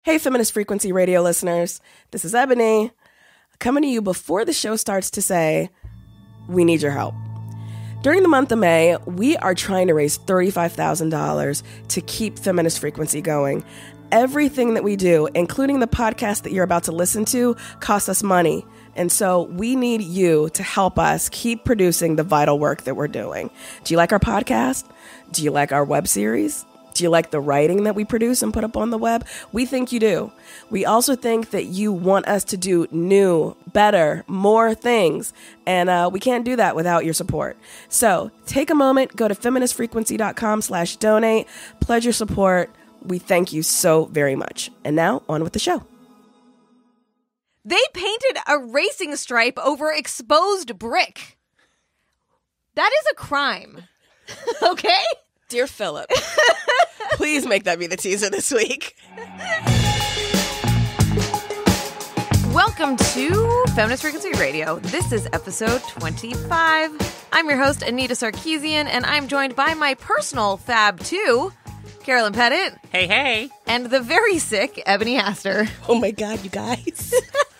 Hey, Feminist Frequency Radio listeners. This is Ebony, coming to you before the show starts to say, we need your help. During the month of May, we are trying to raise $35,000 to keep Feminist Frequency going. Everything that we do, including the podcast that you're about to listen to, costs us money. And so we need you to help us keep producing the vital work that we're doing. Do you like our podcast? Do you like our web series? Do you like the writing that we produce and put up on the web? We think you do. We also think that you want us to do new, better, more things. And we can't do that without your support. So take a moment, go to feministfrequency.com/donate, pledge your support. We thank you so very much. And now on with the show. They painted a racing stripe over exposed brick. That is a crime. Okay? Dear Philip, please make that be the teaser this week. Welcome to Feminist Frequency Radio. This is episode 25. I'm your host, Anita Sarkeesian, and I'm joined by my personal Fab 2, Carolyn Pettit. Hey, hey. And the very sick Ebony Astor. Oh my God, you guys.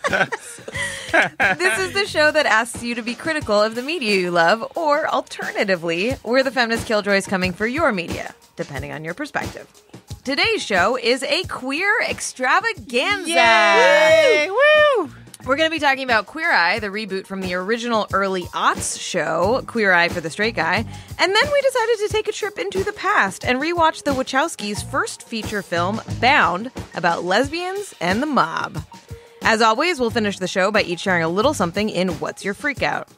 This is the show that asks you to be critical of the media you love, or alternatively, we're the feminist killjoys coming for your media, depending on your perspective. Today's show is a queer extravaganza. Yay! Woo! We're going to be talking about Queer Eye, the reboot from the original early aughts show, Queer Eye for the Straight Guy. And then we decided to take a trip into the past and rewatch the Wachowskis' first feature film, Bound, about lesbians and the mob. As always, we'll finish the show by each sharing a little something in What's Your Freak-Out.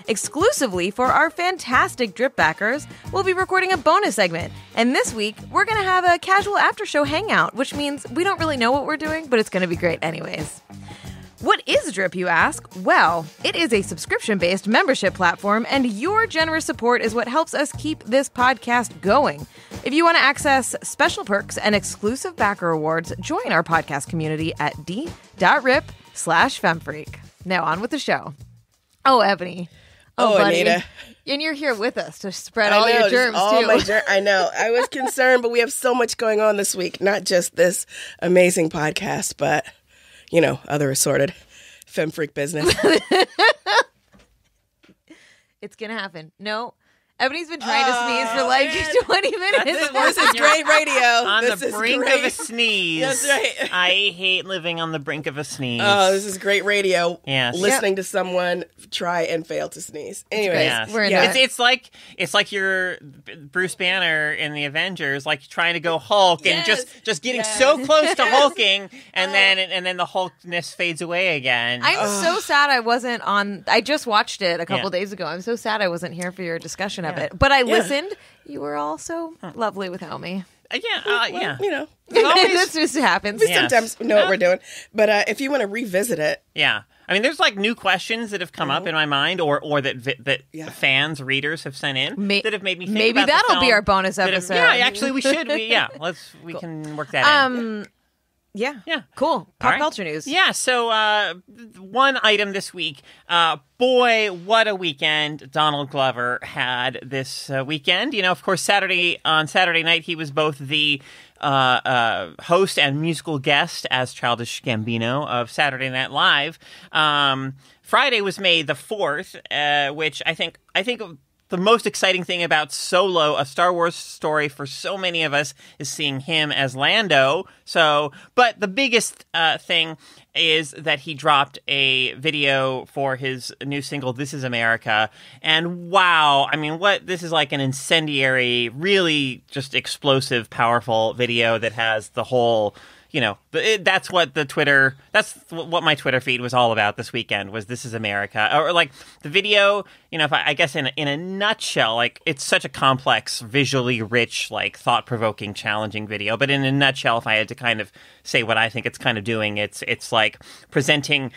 Exclusively for our fantastic drip backers, we'll be recording a bonus segment. And this week, we're going to have a casual after-show hangout, which means we don't really know what we're doing, but it's going to be great anyways. What is Drip, you ask? Well, it is a subscription-based membership platform, and your generous support is what helps us keep this podcast going. If you want to access special perks and exclusive backer awards, join our podcast community at d.rip/femfreak. Now on with the show. Oh, Ebony. Oh, buddy. Anita. And you're here with us to spread all your germs, too. I know. I was concerned, but we have so much going on this week. Not just this amazing podcast, but, you know, other assorted femme freak business. It's going to happen. No. Ebony's been trying to sneeze for like 20 minutes. This is great radio. On this the is brink great. of a sneeze. That's right. I hate living on the brink of a sneeze. Oh, this is great radio. Yes. Listening to someone try and fail to sneeze. Anyway, Yes. We're in yeah. that. It's like you're Bruce Banner in the Avengers, like trying to go Hulk and Yes. just getting Yes. so close to hulking, and then the Hulkness fades away again. I'm so sad I wasn't on. I just watched it a couple Yeah. days ago. I'm so sad I wasn't here for your discussion of it. But I listened. You were all so lovely without me. Yeah. You know, This just happens. we Yeah. sometimes know what we're doing. But if you want to revisit it, Yeah. I mean, there's like new questions that have come up in my mind, or that Yeah. fans, readers have sent in that have made me think maybe about the that'll be film, our bonus that have- episode. Yeah, actually, we should. We can work that in. Yeah. Yeah. Cool. Pop All right. culture news. Yeah, so one item this week. Boy, what a weekend Donald Glover had this weekend. You know, of course, on Saturday night, he was both the host and musical guest as Childish Gambino of Saturday Night Live. Friday was May the 4th, which I think the most exciting thing about Solo, a Star Wars story for so many of us, is seeing him as Lando. But the biggest thing is that he dropped a video for his new single, This Is America. And wow, I mean, this is like an incendiary, really just explosive, powerful video that has the whole... You know, that's what my Twitter feed was all about this weekend, was This Is America. Or like the video, you know, I guess in a nutshell, like it's such a complex, visually rich, like thought-provoking, challenging video. But in a nutshell, if I had to kind of say what I think it's kind of doing, it's like presenting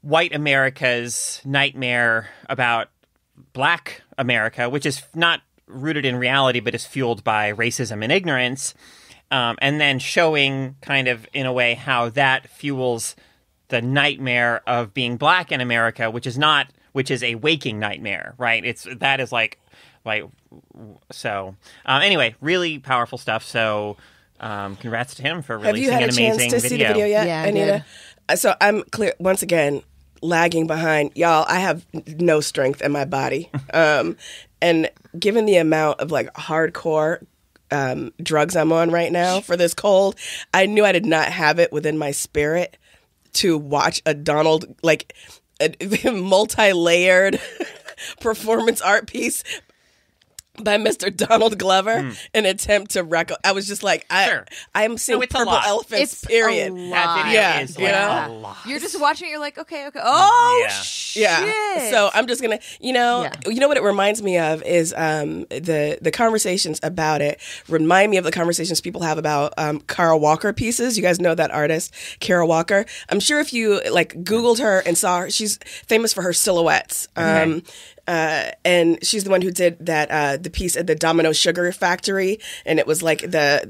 white America's nightmare about Black America, which is not rooted in reality, but is fueled by racism and ignorance. And then showing kind of in a way how that fuels the nightmare of being Black in America, which is a waking nightmare, right? Anyway, really powerful stuff. So Congrats to him for Have you releasing had an a chance amazing to video. see the video yet, Yeah, I Anita? So I'm clear once again, lagging behind. Y'all, I have no strength in my body. And given the amount of like hardcore drugs I'm on right now for this cold, I knew I did not have it within my spirit to watch a Donald, like a multi-layered performance art piece by Mr. Donald Glover, an attempt to I was just like, I'm seeing it's a purple lot. elephants, It's period. a lot. That video Yeah, is you like know? a lot. You're just watching it, you're like, okay. Oh, Yeah. shit. Yeah. So I'm just gonna, you know what it reminds me of is the conversations about it remind me of the conversations people have about Kara Walker pieces. You guys know that artist, Kara Walker. I'm sure if you like Googled her and saw her, she's famous for her silhouettes. And she's the one who did that the piece at the Domino Sugar Factory, and it was like the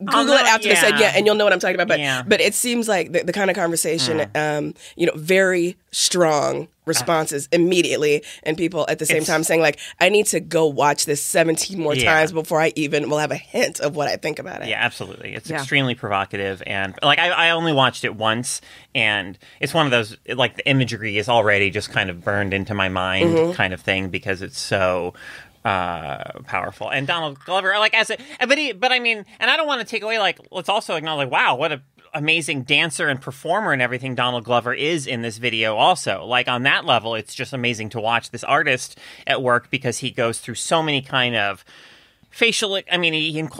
Google it after they said and you'll know what I'm talking about. But it seems like the kind of conversation, very strong responses immediately, and people at the same time saying like, I need to go watch this 17 more times before I even will have a hint of what I think about it. Yeah, absolutely. It's extremely provocative, and like I only watched it once, and it's one of those like the imagery is already just kind of burned into my mind kind of thing because it's so powerful. And Donald Glover, like but I mean, and I don't want to take away, like, let's also acknowledge, like, wow, what a amazing dancer and performer and everything Donald Glover is in this video also. Like, on that level, it's just amazing to watch this artist at work because he goes through so many kind of facial, I mean,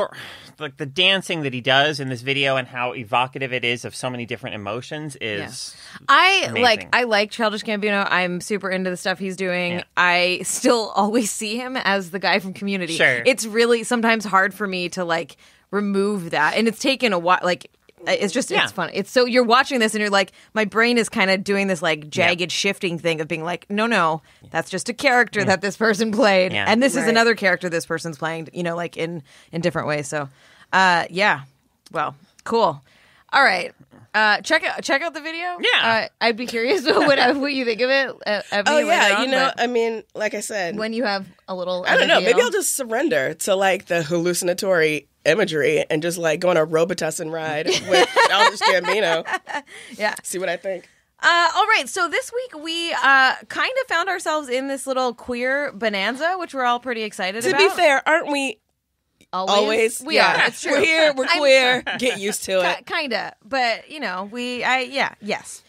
like the dancing that he does in this video and how evocative it is of so many different emotions is amazing. I like Childish Gambino. I'm super into the stuff he's doing. Yeah. I still always see him as the guy from Community. Sure. It's really sometimes hard for me to like remove that, and it's taken a while. Like, it's just it's fun. It's so you're watching this and you're like, my brain is kind of doing this like jagged shifting thing of being like, no, that's just a character that this person played, and this is another character this person's playing. You know, like in different ways. So, well, cool. All right. Check out the video. Yeah. I'd be curious what you think of it. I mean, like I said, when you have a little, I don't know, maybe I'll just surrender to like the hallucinatory imagery and just like go on a Robitussin ride with Childish Gambino. Yeah. See what I think. All right, so this week we kind of found ourselves in this little queer bonanza, which we're all pretty excited about. To be fair, aren't we always? We are. It's true. We're here. We're queer. Get used to it. Kinda, but you know, yes.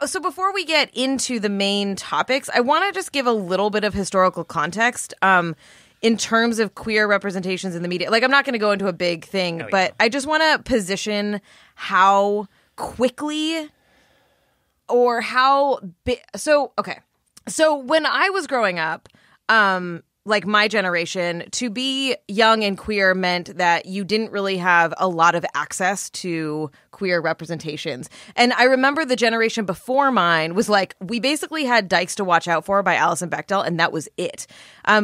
So before we get into the main topics, I want to just give a little bit of historical context in terms of queer representations in the media. Like, I'm not going to go into a big thing, but I just want to position how quickly or how big. So when I was growing up, like my generation, to be young and queer meant that you didn't really have a lot of access to queer representations. And I remember the generation before mine was like, we basically had Dykes to Watch Out For by Alison Bechdel, and that was it.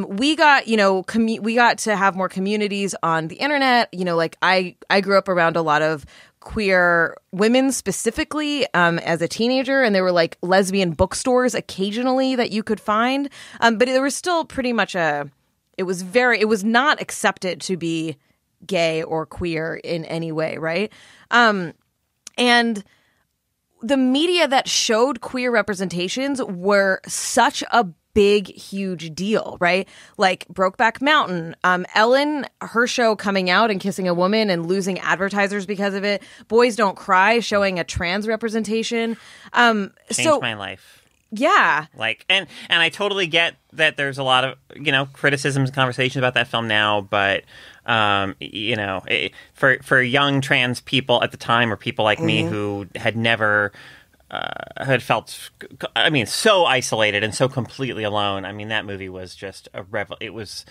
We got, we got to have more communities on the internet. You know, like I grew up around a lot of queer women specifically as a teenager, and there were like lesbian bookstores occasionally that you could find, but there was still pretty much it was not accepted to be gay or queer in any way, right? And the media that showed queer representations were such a big, huge deal, right? Like Brokeback Mountain, Ellen, her show coming out and kissing a woman and losing advertisers because of it. Boys Don't Cry, showing a trans representation. Changed my life. Yeah. Like, and I totally get that there's a lot of, criticisms and conversations about that film now, but, for young trans people at the time, or people like me who had never had felt, so isolated and so completely alone. I mean, that movie was just it was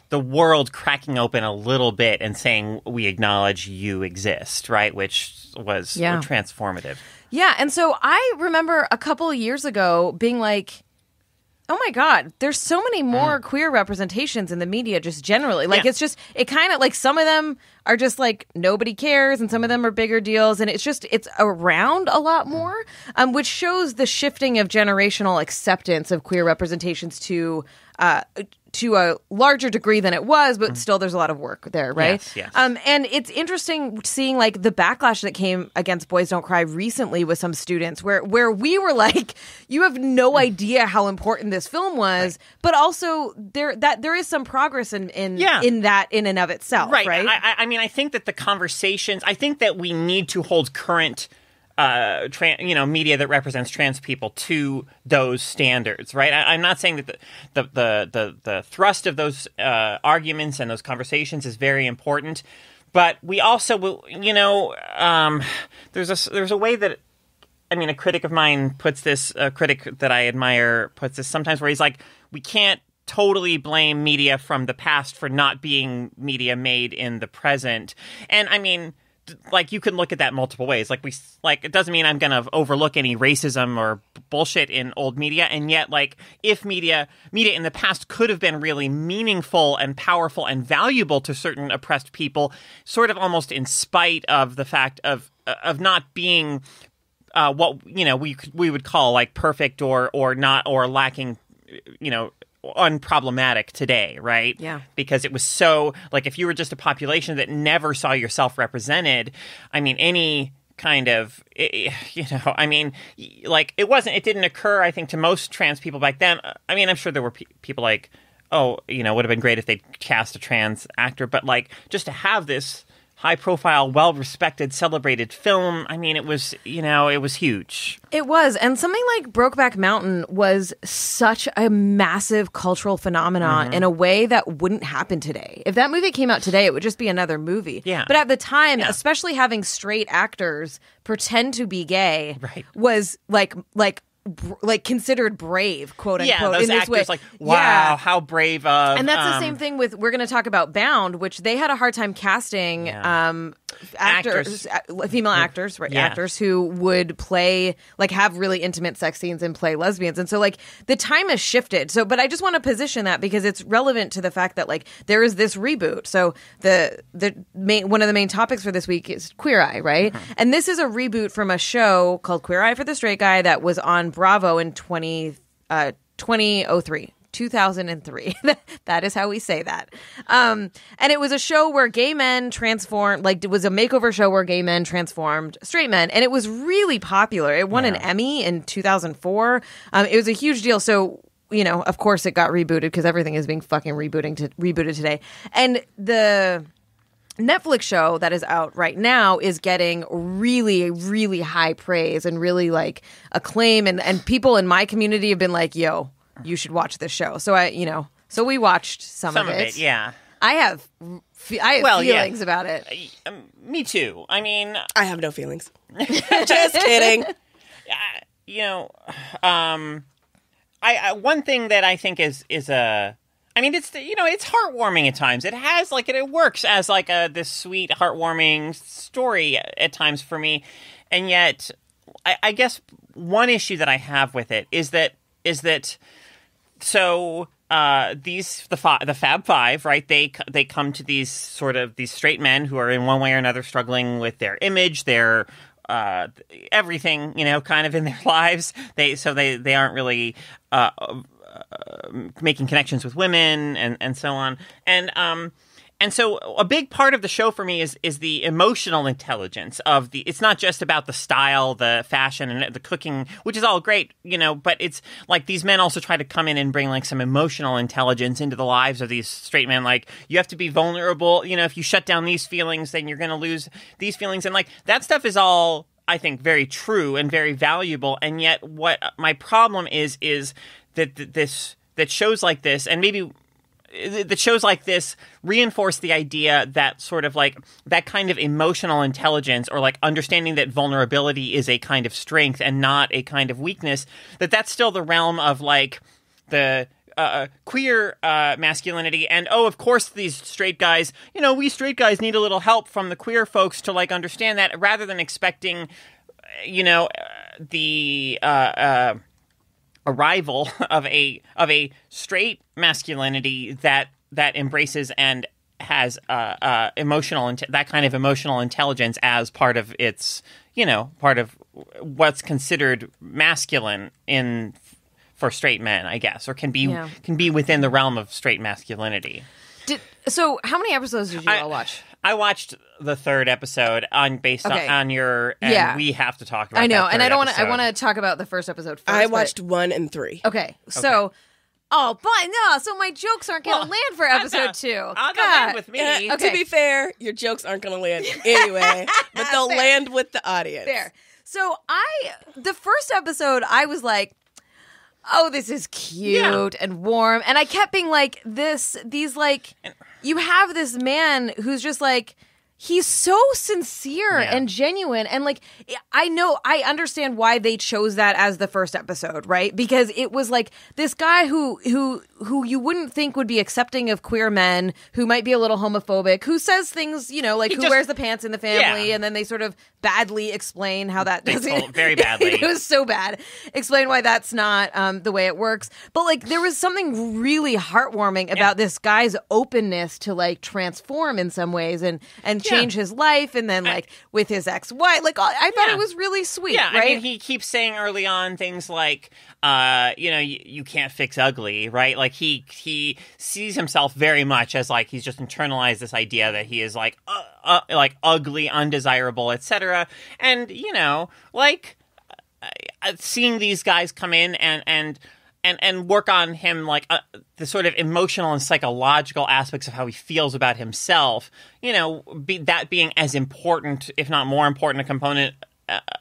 the world cracking open a little bit and saying, we acknowledge you exist, right? Which was transformative. Yeah, and so I remember a couple of years ago being like, oh my God, there's so many more queer representations in the media just generally. Like, it's just, it kind of, like, some of them are just, like, nobody cares, and some of them are bigger deals, and it's around a lot more, which shows the shifting of generational acceptance of queer representations to to a larger degree than it was, but still there's a lot of work there, right? Yes. And it's interesting seeing like the backlash that came against Boys Don't Cry recently with some students where we were like, you have no idea how important this film was, but also there is some progress in that in and of itself, right? I mean, I think that the conversations, I think that we need to hold current media that represents trans people to those standards, right? I'm not saying that the thrust of those arguments and those conversations is very important, but we also will, there's a way that, I mean, a critic of mine puts this, a critic that I admire puts this sometimes, where he's like, we can't totally blame media from the past for not being media made in the present. And I mean, like, you can look at that multiple ways. It doesn't mean I'm going to overlook any racism or bullshit in old media. And yet, like, if media in the past could have been really meaningful and powerful and valuable to certain oppressed people, sort of almost in spite of the fact of not being what, we would call like perfect or not, or lacking, unproblematic today, right? Yeah. Because it was so, like, if you were just a population that never saw yourself represented, I mean, any kind of, it didn't occur, I think, to most trans people back then. I mean, I'm sure there were people like, would have been great if they cast a trans actor, but like, just to have this high-profile, well-respected, celebrated film. I mean, it was huge. It was. And something like Brokeback Mountain was such a massive cultural phenomenon in a way that wouldn't happen today. If that movie came out today, it would just be another movie. Yeah. But at the time, especially having straight actors pretend to be gay was like considered brave, quote unquote. Yeah, those in this actors way. like, wow, how brave of. And that's the same thing with, we're going to talk about Bound, which they had a hard time casting actors, female actors, right? Yeah. Actors who would play, like, have really intimate sex scenes and play lesbians. And so, like, the time has shifted. So, but I just want to position that because it's relevant to the fact that, like, there is this reboot. So the one of the main topics for this week is Queer Eye, right? Mm-hmm. And this is a reboot from a show called Queer Eye for the Straight Guy that was on Bravo in 2003. 2003. That is how we say that. And it was a show where gay men transformed, like, it was a makeover show where gay men transformed straight men. And it was really popular. It won an Emmy in 2004. It was a huge deal. So, of course it got rebooted because everything is being fucking rebooted today. And the Netflix show that is out right now is getting really, really high praise and really, like, acclaim. And people in my community have been like, yo, you should watch this show. So so we watched some of it. Yeah. I have feelings about it. Me too. I mean, I have no feelings. Just kidding. One thing that I think is it's it's heartwarming at times. It has it works as this sweet, heartwarming story at times for me, and yet I guess one issue that I have with it is that. So the Fab Five, right? They come to these straight men who are in one way or another struggling with their image, their everything, kind of in their lives. They aren't really making connections with women and so on. And so a big part of the show for me is the emotional intelligence of it's not just about the style, the fashion, and the cooking, which is all great, but it's like these men also try to come in and bring some emotional intelligence into the lives of these straight men. Like, you have to be vulnerable. If you shut down these feelings, then you're going to lose these feelings. And that stuff is all, I think, very true and very valuable. And yet what my problem is that shows like this, and maybe that shows like this reinforce the idea that that kind of emotional intelligence, or understanding that vulnerability is a kind of strength and not a kind of weakness, that's still the realm of the queer masculinity. And of course these straight guys, we straight guys need a little help from the queer folks to understand that, rather than expecting the arrival of a straight masculinity that embraces and has that kind of emotional intelligence as part of its part of what's considered masculine for straight men, I guess, or can be within the realm of straight masculinity. So how many episodes did you all watch? I watched the third episode based on your, and we have to talk about. I know, that and I don't want to. episode. I want to talk about the first episode first. I watched 1 and 3. Okay, so. Oh, but no, so my jokes aren't going to land for episode 2. I'll go land with me. Okay. To be fair, your jokes aren't going to land anyway, but they'll land with the audience. Fair. So the first episode, I was like, oh, this is cute and warm. And I kept being like, you have this man who's just like, he's so sincere and genuine. And like, I understand why they chose that as the first episode, right? Because it was like this guy who you wouldn't think would be accepting of queer men, who might be a little homophobic, who says things, like who wears the pants in the family. And then they sort of badly explain how that doesn't. Very badly. It was so bad. Explain why that's not the way it works. But like, there was something really heartwarming about this guy's openness to like transform in some ways and change his life, and then like with his ex-wife, like I thought it was really sweet. Yeah, right? I mean, he keeps saying early on things like, you can't fix ugly, right? Like he sees himself very much as like he's just internalized this idea that he is like ugly, undesirable, etc. And seeing these guys come in and work on him, like the sort of emotional and psychological aspects of how he feels about himself, that being as important, if not more important, a component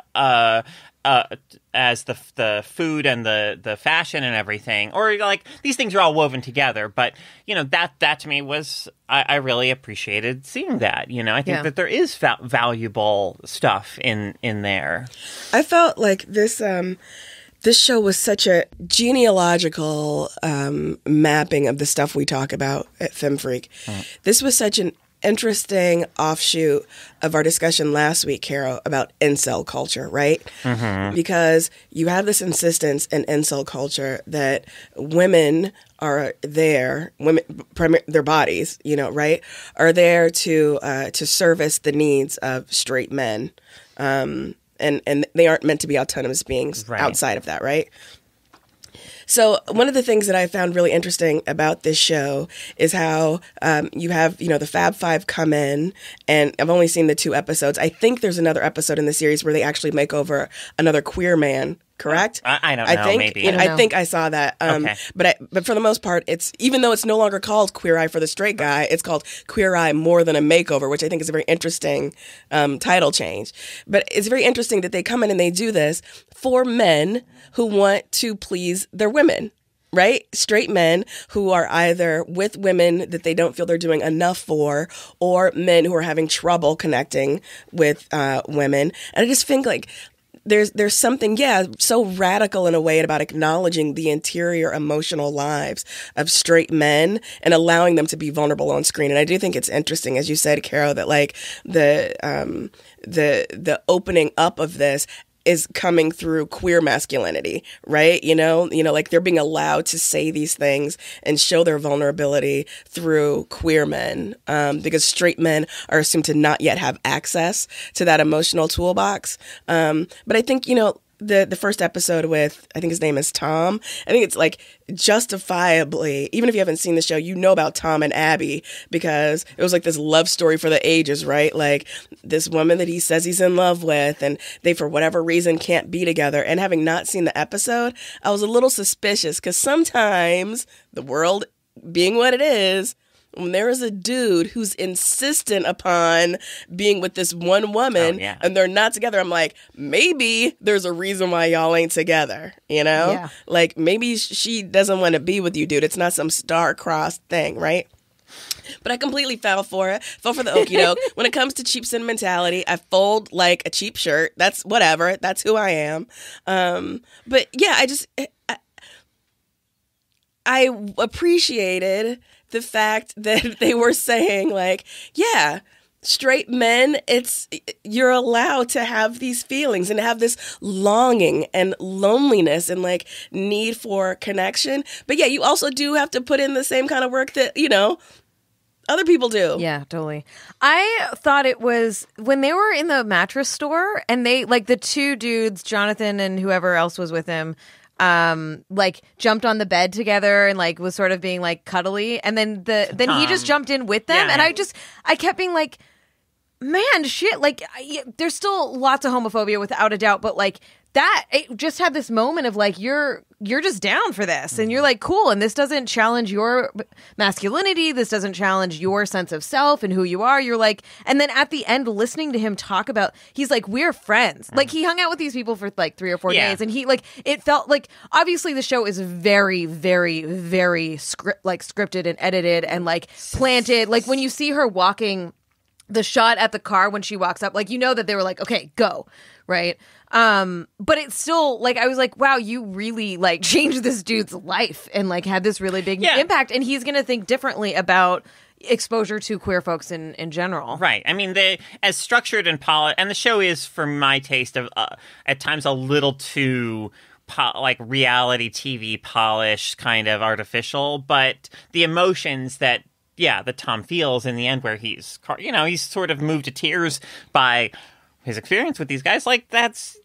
as the food and the fashion and everything, or like these things are all woven together. But that to me was, I really appreciated seeing that. I think that there is valuable stuff in there. I felt like this show was such a genealogical mapping of the stuff we talk about at FemFreak. This was such an interesting offshoot of our discussion last week, Caro, about incel culture, right? Mm-hmm. Because you have this insistence in incel culture that women are there, their bodies, right, are there to service the needs of straight men. And they aren't meant to be autonomous beings outside of that, right? So one of the things that I found really interesting about this show is how you have, the Fab Five come in, and I've only seen the 2 episodes. I think there's another episode in the series where they actually make over another queer man. Correct? I don't know. Maybe I think I saw that. Okay. But for the most part, it's, even though it's no longer called Queer Eye for the Straight Guy, it's called Queer Eye More Than a Makeover, which I think is a very interesting title change. But it's very interesting that they come in and they do this for men who want to please their women. Right? Straight men who are either with women that they don't feel they're doing enough for, or men who are having trouble connecting with women. And I just think like there's something, so radical in a way about acknowledging the interior emotional lives of straight men and allowing them to be vulnerable on screen. And I do think it's interesting, as you said, Caro, that like the opening up of this is coming through queer masculinity, right? Like they're being allowed to say these things and show their vulnerability through queer men, because straight men are assumed to not yet have access to that emotional toolbox. But I think, the first episode with, I think his name is Tom, I think it's like justifiably, even if you haven't seen the show, about Tom and Abby, because it was like this love story for the ages, right? Like this woman that he says he's in love with, and they, for whatever reason, can't be together. And having not seen the episode, I was a little suspicious, because sometimes the world being what it is, when there is a dude who's insistent upon being with this one woman and they're not together, I'm like, maybe there's a reason why y'all ain't together, Yeah. Like maybe she doesn't want to be with you, dude. It's not some star-crossed thing, right? But I completely fell for it. Fell for the okie doke. When it comes to cheap sentimentality, I fold like a cheap shirt. That's whatever. That's who I am. But yeah, I appreciated the fact that they were saying like, straight men, you're allowed to have these feelings and have this longing and loneliness and like need for connection. But you also do have to put in the same kind of work that, other people do. Yeah, totally. I thought it was when they were in the mattress store and they, like the 2 dudes, Jonathan and whoever else was with him, like jumped on the bed together and like was sort of being like cuddly, and then he just jumped in with them, and I kept being like, man, shit, like there's still lots of homophobia without a doubt, but like that, it just had this moment of like, you're just down for this, and you're like, cool, and this doesn't challenge your masculinity, this doesn't challenge your sense of self and who you are. You're like, and then at the end, listening to him talk about, he's like, we're friends. Like, he hung out with these people for like 3 or 4 days, and he like, it felt like, obviously the show is very, very, very scripted and edited and like planted. Like when you see her walking, the shot at the car when she walks up, like, you know that they were like, okay, go, right? But it's still like, I was like, wow, you really like changed this dude's life and like had this really big impact, and he's gonna think differently about exposure to queer folks in general. Right. I mean, as structured and polished, and the show is, for my taste, of at times a little too like reality TV polished, kind of artificial, but the emotions that Tom feels in the end, where he's sort of moved to tears by his experience with these guys, like it's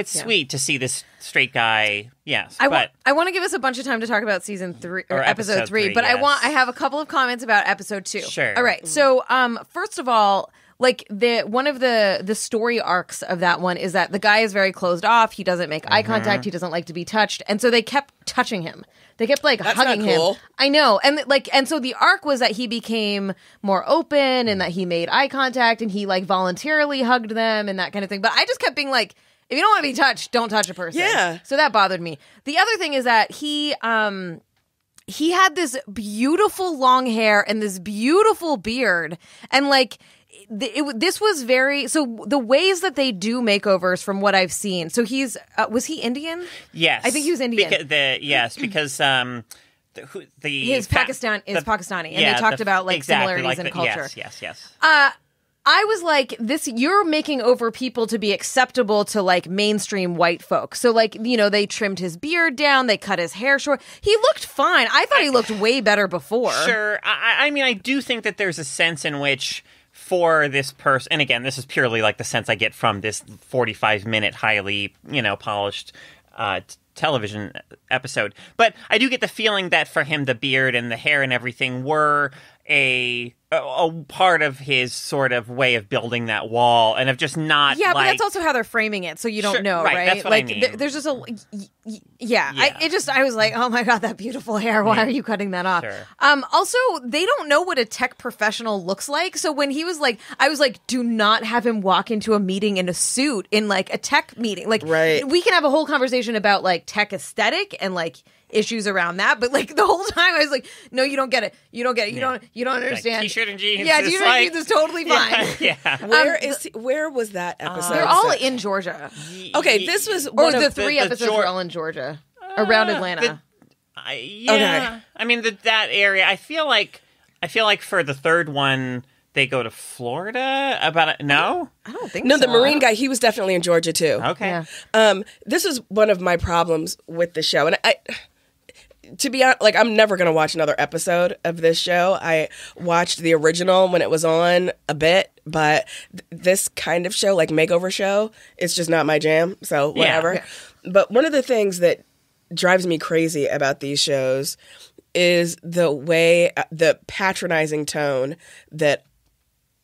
sweet to see this straight guy. Yes, I want to give us a bunch of time to talk about season 3 or episode 3, but yes. I have a couple of comments about episode 2. Sure. All right. So, first of all, like one of the story arcs of that one is that the guy is very closed off. He doesn't make eye contact. He doesn't like to be touched, and so they kept touching him. They kept like hugging him. I know, and so the arc was that he became more open and that he made eye contact and he like voluntarily hugged them and that kind of thing. But I just kept being like, if you don't want to be touched, don't touch a person. Yeah. So that bothered me. The other thing is that he had this beautiful long hair and this beautiful beard, and like. This was very, so the ways that they do makeovers from what I've seen. So he's was he Indian? Yes, I think he was Indian. Because Pakistani, and they talked about like similarities in culture. Yes. I was like, you're making over people to be acceptable to like mainstream white folk. So like, they trimmed his beard down, they cut his hair short. He looked fine. I thought he looked way better before. Sure. I mean, I do think that there's a sense in which, for this person, and again, this is purely like the sense I get from this 45-minute, highly, polished television episode. But I do get the feeling that for him, the beard and the hair and everything were a part of his sort of way of building that wall, and of just not. Yeah, but that's also how they're framing it, so you don't know, right? That's what like, I mean. There's just I was like, oh my god, that beautiful hair. Why are you cutting that off? Sure. Also, they don't know what a tech professional looks like. So when he was like, I was like, do not have him walk into a meeting in a suit in like a tech meeting. Like, we can have a whole conversation about like tech aesthetic and like issues around that, but like the whole time I was like, no, you don't get it. You don't understand. Like, t-shirt and jeans. Yeah, t-shirt and jeans is totally fine. Yeah. Where was that episode? They're all in Georgia. Okay, this was one of the 3 episodes were all in Georgia, around Atlanta. Okay. I mean that area. I feel like for the 3rd one, they go to Florida. No, I don't think so. No, the Marine guy, he was definitely in Georgia too. Okay. Yeah. This is one of my problems with the show, and to be honest, like, I'm never going to watch another episode of this show. I watched the original when it was on a bit, but this kind of show, like makeover show, it's just not my jam, so whatever. Yeah. But one of the things that drives me crazy about these shows is the patronizing tone that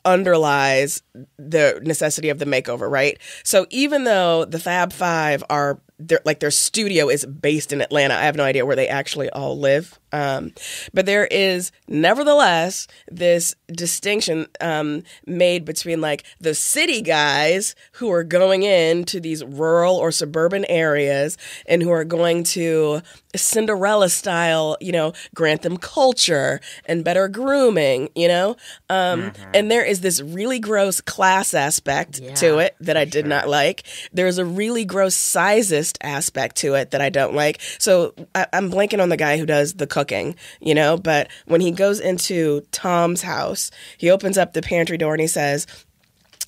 underlies the necessity of the makeover, right? So even though the Fab Five are, their studio is based in Atlanta, I have no idea where they actually all live. But there is nevertheless this distinction made between like the city guys who are going into these rural or suburban areas and who are going to Cinderella style, grant them culture and better grooming, and there is this really gross class aspect to it that I did not like. There's a really gross sizist aspect to it that I don't like. So I'm blanking on the guy who does the cooking, but when he goes into Tom's house, he opens up the pantry door and he says,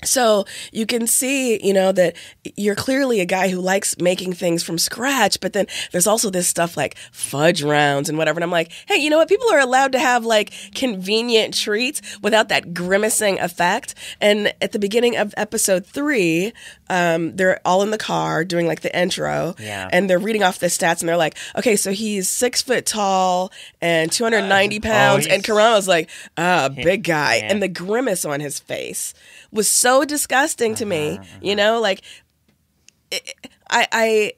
So you can see, you know, that you're clearly a guy who likes making things from scratch, but then there's also this stuff like fudge rounds and whatever. And I'm like, hey, you know what? People are allowed to have like convenient treats without that grimacing effect. And at the beginning of episode 3, they're all in the car doing like the intro, and they're reading off the stats, and they're like, okay, so he's 6 foot tall and 290 pounds, and Carano's like, big guy, and the grimace on his face was so disgusting to me, you know, like I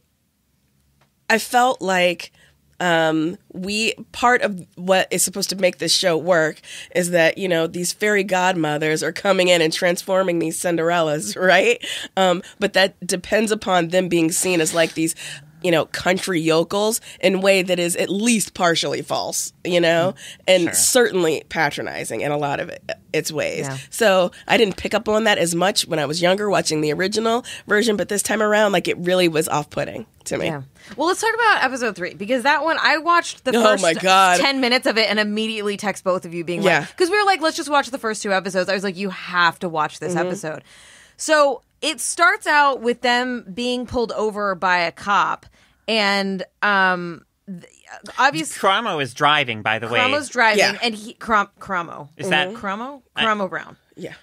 felt like part of what is supposed to make this show work is that, you know, these fairy godmothers are coming in and transforming these Cinderellas, right? But that depends upon them being seen as like these, you know, country yokels in a way that is at least partially false, you know, and certainly patronizing in a lot of its ways. Yeah. So I didn't pick up on that as much when I was younger watching the original version, but this time around, like, it really was off-putting to me. Yeah. Well, let's talk about episode 3, because that one, I watched the first 10 minutes of it and immediately text both of you being like, because we were like, let's just watch the first 2 episodes. I was like, you have to watch this episode. So it starts out with them being pulled over by a cop, and obviously Cramo is driving, by the way. Cramo's driving, and Cramo. Is that Cramo? Cramo Brown. Yeah.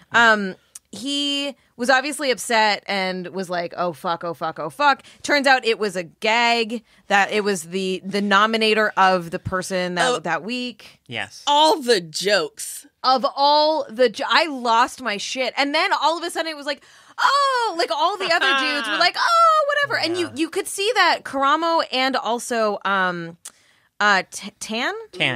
He was obviously upset and was like, oh fuck, oh fuck, oh fuck. Turns out it was a gag, that it was the nominator of the person that week. Yes. All the jokes. Of all the I lost my shit. And then all of a sudden it was like, oh, like all the other dudes were like, oh, whatever. Yeah. And you could see that Caramo and also Tan,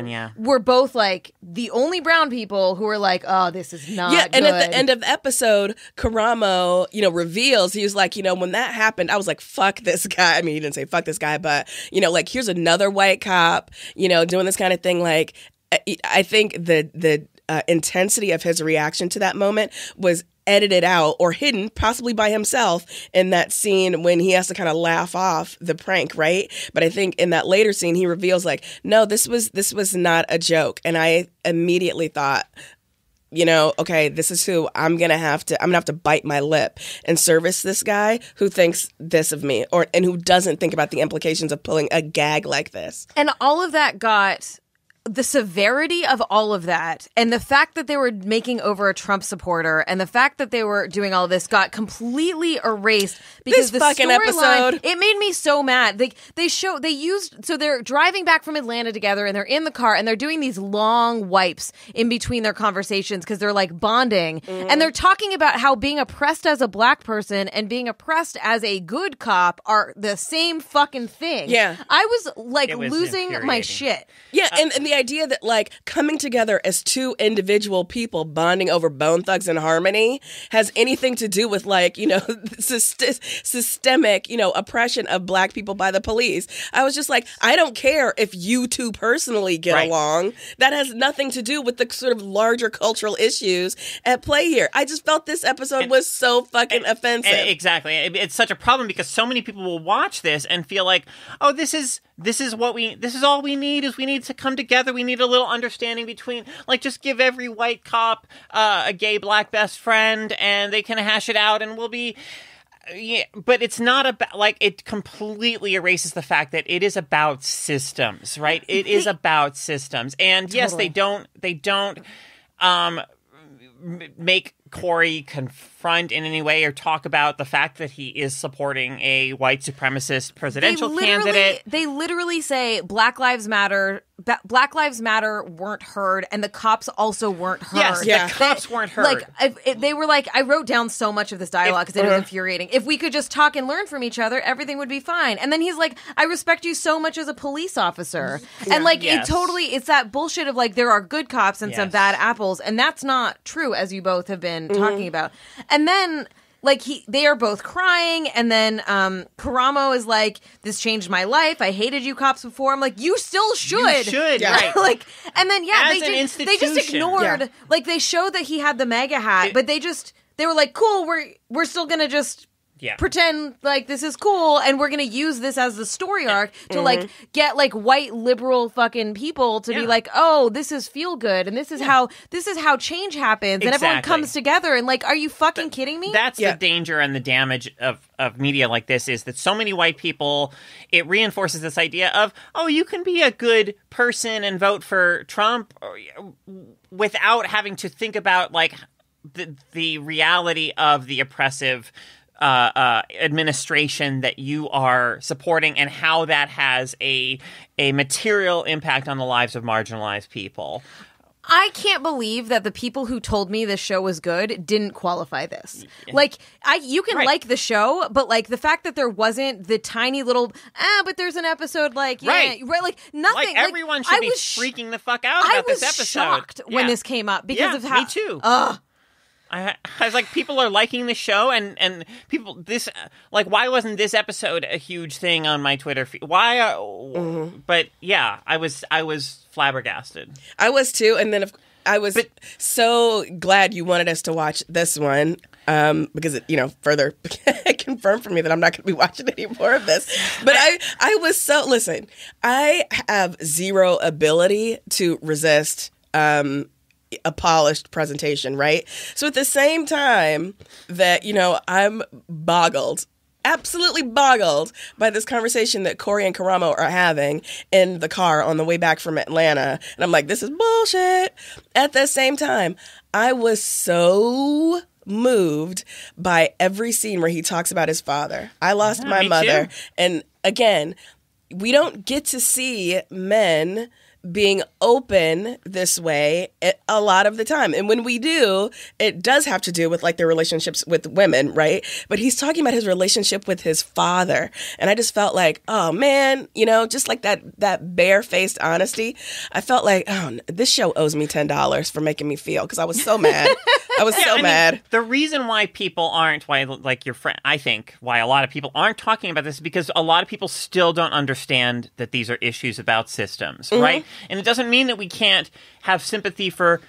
yeah, were both like the only brown people who were like, oh, this is not good. And at the end of the episode, Caramo, you know, reveals, he was like, you know, when that happened, I was like, fuck this guy. I mean, he didn't say fuck this guy, but, you know, like, here's another white cop, you know, doing this kind of thing. Like, I think the intensity of his reaction to that moment was edited out or hidden, possibly by himself, in that scene when he has to kind of laugh off the prank, right? But I think in that later scene, he reveals like, no, this was not a joke. And I immediately thought, you know, okay, this is who I'm gonna have to bite my lip and service this guy who thinks this of me, and who doesn't think about the implications of pulling a gag like this. And all of that got the severity of all of that, and the fact that they were making over a Trump supporter, and the fact that they were doing all this got completely erased because this fucking episode, it made me so mad. So they're driving back from Atlanta together, and they're in the car, and they're doing these long wipes in between their conversations because they're like bonding, and they're talking about how being oppressed as a black person and being oppressed as a good cop are the same fucking thing. Yeah, I was like losing my shit. Yeah, and the idea that like coming together as 2 individual people bonding over Bone Thugs and Harmony has anything to do with like, you know, systemic, you know, oppression of black people by the police. I was just like, I don't care if you 2 personally get along. That has nothing to do with the sort of larger cultural issues at play here. I just felt this episode was so fucking offensive. Exactly. It's such a problem because so many people will watch this and feel like, oh, this is all we need to come together. We need a little understanding between, like, just give every white cop a gay black best friend and they can hash it out and we'll be, but it's not about, like, it completely erases the fact that it is about systems, right? It is about systems. And yes, they don't make Corey confront in any way or talk about the fact that he is supporting a white supremacist presidential candidate. They literally say Black Lives Matter weren't heard, and the cops also weren't heard. Yes, the cops weren't heard. Like, they were like, I wrote down so much of this dialogue because it was infuriating. If we could just talk and learn from each other, everything would be fine. And then he's like, I respect you so much as a police officer. Yeah. And like, it's that bullshit of like, there are good cops and some bad apples, and that's not true, as you both have been talking about. And then like they are both crying, and then Caramo is like, this changed my life. I hated you cops before. I'm like, you still should. You should, right. Like, and then they just ignored. Yeah. Like, they showed that he had the MAGA hat, but they were like, cool, we're still gonna just pretend like this is cool, and we're going to use this as the story arc to like get like white liberal fucking people to be like, oh, this is feel good, and this is how change happens, and everyone comes together, and like, are you fucking kidding me? That's the danger and the damage of media like this, is that so many white people, it reinforces this idea of, oh, you can be a good person and vote for Trump without having to think about like the reality of the oppressive administration that you are supporting, and how that has a material impact on the lives of marginalized people. I can't believe that the people who told me this show was good didn't qualify this. Like, you can like the show, but like the fact that there wasn't the tiny little, but there's an episode like, like nothing. Like everyone should be freaking the fuck out about this episode. I was shocked when this came up because of how. Me too. I was like, people are liking the show, and people, this, like, why wasn't this episode a huge thing on my Twitter feed? Why? But yeah, I was flabbergasted. I was too, and then I was so glad you wanted us to watch this one, because it, further confirmed for me that I'm not going to be watching any more of this. But I was so, listen, I have zero ability to resist, a polished presentation, right? So at the same time that, I'm absolutely boggled by this conversation that Corey and Karamo are having in the car on the way back from Atlanta. And I'm like, this is bullshit. At the same time, I was so moved by every scene where he talks about his father. I lost my mother. Too. And again, we don't get to see men being open this way a lot of the time. And when we do, it does have to do with like their relationships with women, right? But he's talking about his relationship with his father. And I just felt like, oh man, just like that barefaced honesty. I felt like, oh, this show owes me $10 for making me feel, because I was so mad. I was so mad. The reason why people aren't, like your friend, I think why a lot of people aren't talking about this is because a lot of people still don't understand that these are issues about systems, right? And it doesn't mean that we can't have sympathy for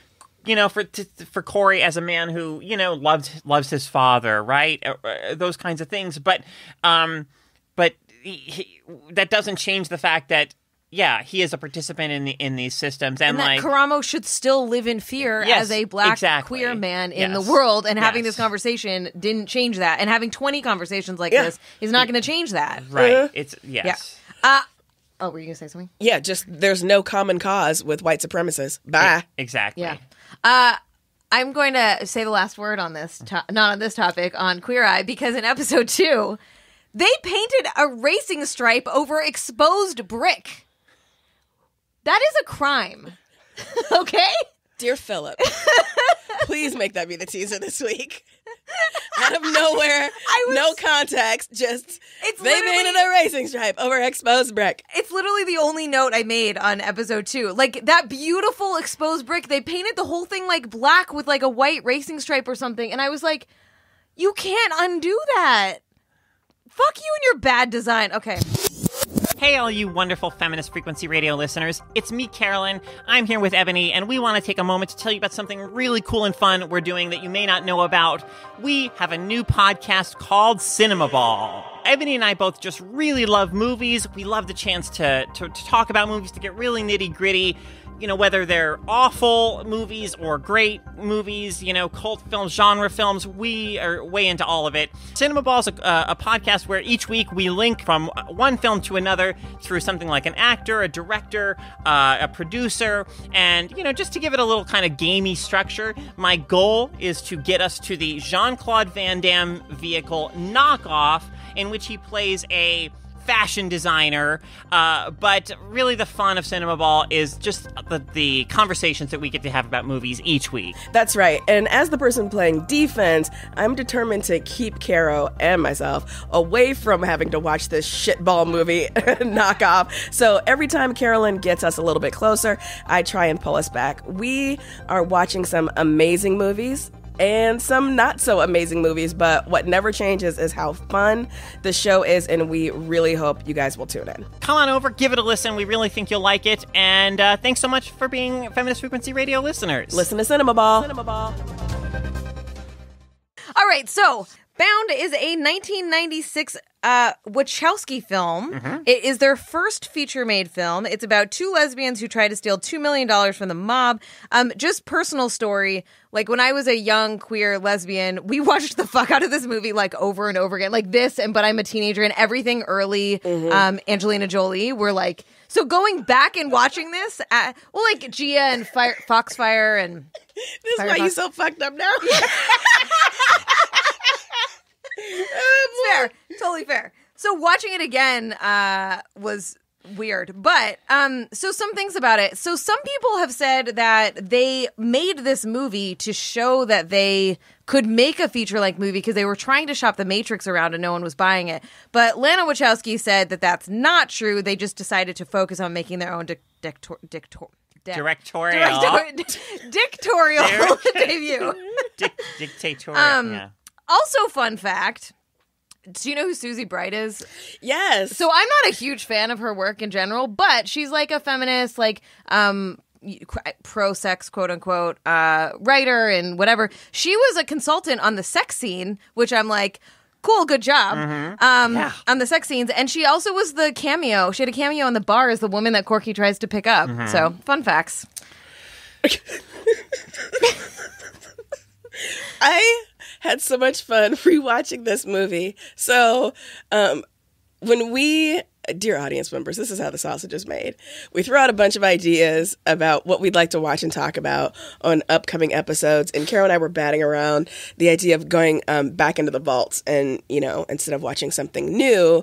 Corey as a man who, loves his father, right? Those kinds of things. But that doesn't change the fact that, he is a participant in these systems, and that Karamo should still live in fear as a black queer man in the world. And having this conversation didn't change that. And having 20 conversations like this is not going to change that. Right? Oh, were you going to say something? Yeah, just there's no common cause with white supremacists. Bye. Exactly. Yeah. I'm going to say the last word on this, not on this topic, on Queer Eye, because in episode 2, they painted a racing stripe over exposed brick. That is a crime. Okay? Dear Philip, please make that be the teaser this week. Out of nowhere, no context, just they painted a racing stripe over exposed brick. It's literally the only note I made on episode 2. Like, that beautiful exposed brick, they painted the whole thing like black with like a white racing stripe or something, and I was like, you can't undo that. Fuck you and your bad design. Okay. Hey, all you wonderful Feminist Frequency Radio listeners. It's me, Carolyn. I'm here with Ebony, and we want to take a moment to tell you about something really cool and fun we're doing that you may not know about. We have a new podcast called Cinema Ball. Ebony and I both just really love movies. We love the chance to talk about movies, to get really nitty-gritty. Whether they're awful movies or great movies, cult films, genre films, we are way into all of it. Cinema Ball is a podcast where each week we link from one film to another through something like an actor, a director, a producer, and, just to give it a little kind of gamey structure, my goal is to get us to the Jean-Claude Van Damme vehicle Knockoff, in which he plays a fashion designer, but really the fun of Cinema Ball is just the conversations that we get to have about movies each week. That's right. And as the person playing defense, I'm determined to keep Caro and myself away from having to watch this shitball movie Knockoff. So every time Carolyn gets us a little bit closer, I try and pull us back. We are watching some amazing movies and some not so amazing movies, but what never changes is how fun the show is, and we really hope you guys will tune in. Come on over, give it a listen. We really think you'll like it, and thanks so much for being Feminist Frequency Radio listeners. Listen to Cinema Ball. Cinema Ball. All right, so Bound is a 1996 Wachowski film. It is their first feature-made film. It's about two lesbians who try to steal $2 million from the mob. Just personal story. Like, when I was a young queer lesbian, we watched the fuck out of this movie, like, over and over again. Like this, and But I'm a Teenager, and everything early Angelina Jolie were like... So going back and watching this, like Gia and Foxfire and... This is why you so fucked up now? Fair. Totally fair. So watching it again was weird. But so some things about it. So some people have said that they made this movie to show that they could make a feature-length movie because they were trying to shop The Matrix around and no one was buying it. But Lana Wachowski said that that's not true. They just decided to focus on making their own Directorial debut. Dictatorial. Yeah. Also, fun fact. Do you know who Susie Bright is? Yes. So I'm not a huge fan of her work in general, but she's like a feminist, like pro-sex, quote-unquote, writer and whatever. She was a consultant on the sex scene, which I'm like, cool, good job, on the sex scenes. And she also was the cameo. She had a cameo on The Bar as the woman that Corky tries to pick up. So, fun facts. I had so much fun rewatching this movie. So, when we, dear audience members, this is how the sausage is made. We throw out a bunch of ideas about what we'd like to watch and talk about on upcoming episodes. And Carol and I were batting around the idea of going back into the vaults and, instead of watching something new,